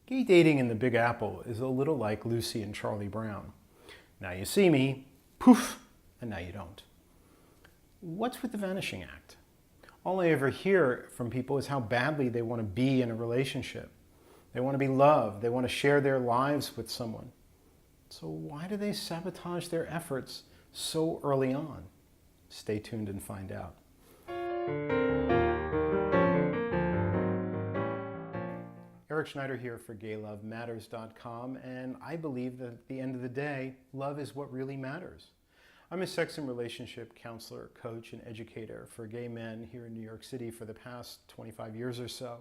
Gay dating in the Big Apple is a little like Lucy and Charlie Brown. Now you see me, poof, and now you don't. What's with the Vanishing Act? All I ever hear from people is how badly they want to be in a relationship. They want to be loved. They want to share their lives with someone. So why do they sabotage their efforts so early on? Stay tuned and find out. Eric Schneider here for GayLoveMatters.com, and I believe that at the end of the day, love is what really matters. I'm a sex and relationship counselor, coach, and educator for gay men here in New York City for the past 25 years or so.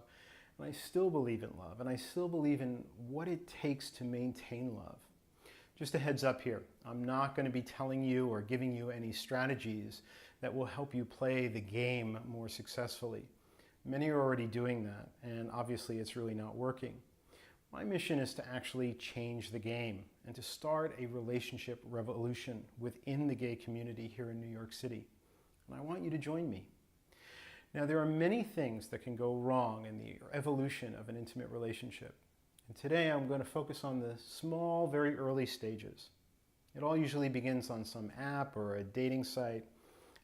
And I still believe in love, and I still believe in what it takes to maintain love. Just a heads up here, I'm not going to be telling you or giving you any strategies that will help you play the game more successfully. Many are already doing that, and obviously it's really not working. My mission is to actually change the game and to start a relationship revolution within the gay community here in New York City. And I want you to join me. Now, there are many things that can go wrong in the evolution of an intimate relationship. And today I'm going to focus on the small, very early stages. It all usually begins on some app or a dating site,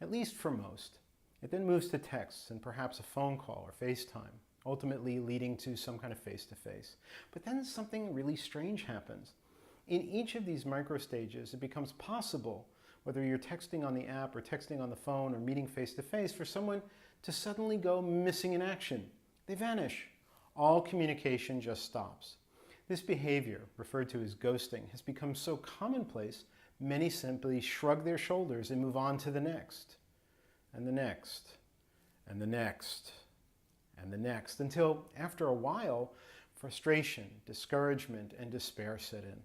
at least for most. It then moves to texts and perhaps a phone call or FaceTime, ultimately leading to some kind of face-to-face. But then something really strange happens. In each of these micro stages, it becomes possible, whether you're texting on the app or texting on the phone or meeting face-to-face, for someone to suddenly go missing in action. They vanish. All communication just stops. This behavior, referred to as ghosting, has become so commonplace, many simply shrug their shoulders and move on to the next. And the next, and the next, and the next, until after a while, frustration, discouragement, and despair set in.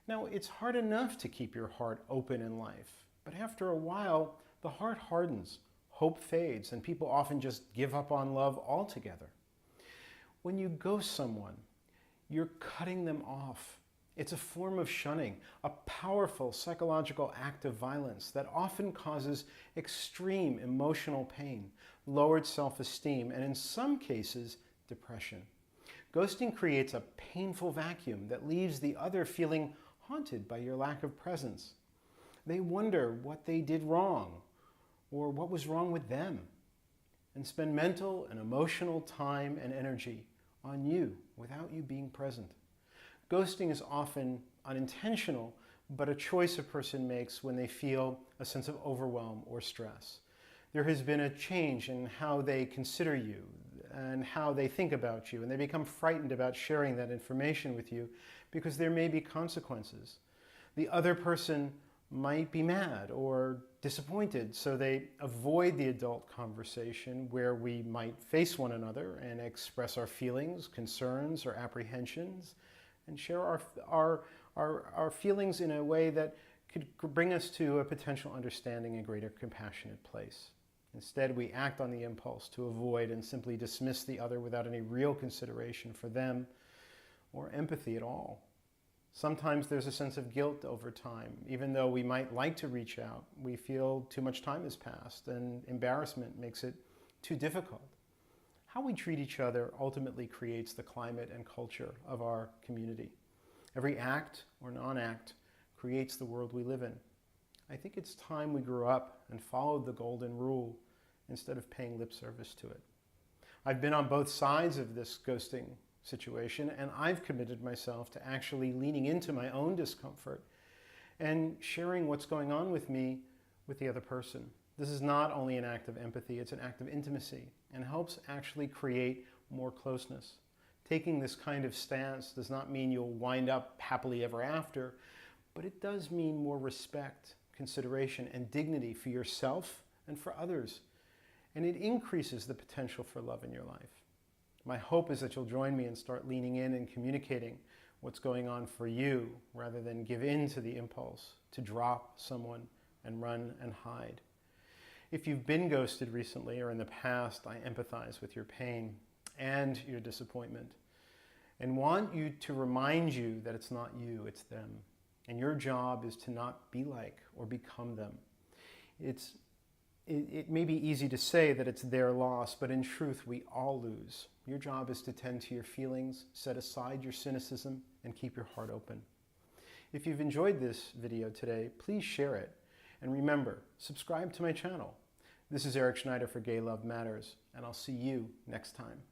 Now, it's hard enough to keep your heart open in life, but after a while, the heart hardens, hope fades, and people often just give up on love altogether. When you ghost someone, you're cutting them off. It's a form of shunning, a powerful psychological act of violence that often causes extreme emotional pain, lowered self-esteem, and in some cases, depression. Ghosting creates a painful vacuum that leaves the other feeling haunted by your lack of presence. They wonder what they did wrong or what was wrong with them, and spend mental and emotional time and energy on you without you being present. Ghosting is often unintentional, but a choice a person makes when they feel a sense of overwhelm or stress. There has been a change in how they consider you and how they think about you, and they become frightened about sharing that information with you because there may be consequences. The other person might be mad or disappointed, so they avoid the adult conversation where we might face one another and express our feelings, concerns, or apprehensions, and share our feelings in a way that could bring us to a potential understanding and greater compassionate place. Instead, we act on the impulse to avoid and simply dismiss the other without any real consideration for them or empathy at all. Sometimes there's a sense of guilt over time. Even though we might like to reach out, we feel too much time has passed and embarrassment makes it too difficult. How we treat each other ultimately creates the climate and culture of our community. Every act or non-act creates the world we live in. I think it's time we grew up and followed the golden rule instead of paying lip service to it. I've been on both sides of this ghosting situation, and I've committed myself to actually leaning into my own discomfort and sharing what's going on with me with the other person. This is not only an act of empathy, it's an act of intimacy and helps actually create more closeness. Taking this kind of stance does not mean you'll wind up happily ever after, but it does mean more respect, consideration, and dignity for yourself and for others. And it increases the potential for love in your life. My hope is that you'll join me and start leaning in and communicating what's going on for you rather than give in to the impulse to drop someone and run and hide. If you've been ghosted recently or in the past, I empathize with your pain and your disappointment and want you to remind you that it's not you, it's them. And your job is to not be like or become them. It may be easy to say that it's their loss, but in truth, we all lose. Your job is to tend to your feelings, set aside your cynicism, and keep your heart open. If you've enjoyed this video today, please share it. And remember, subscribe to my channel. This is Eric Schneider for Gay Love Matters, and I'll see you next time.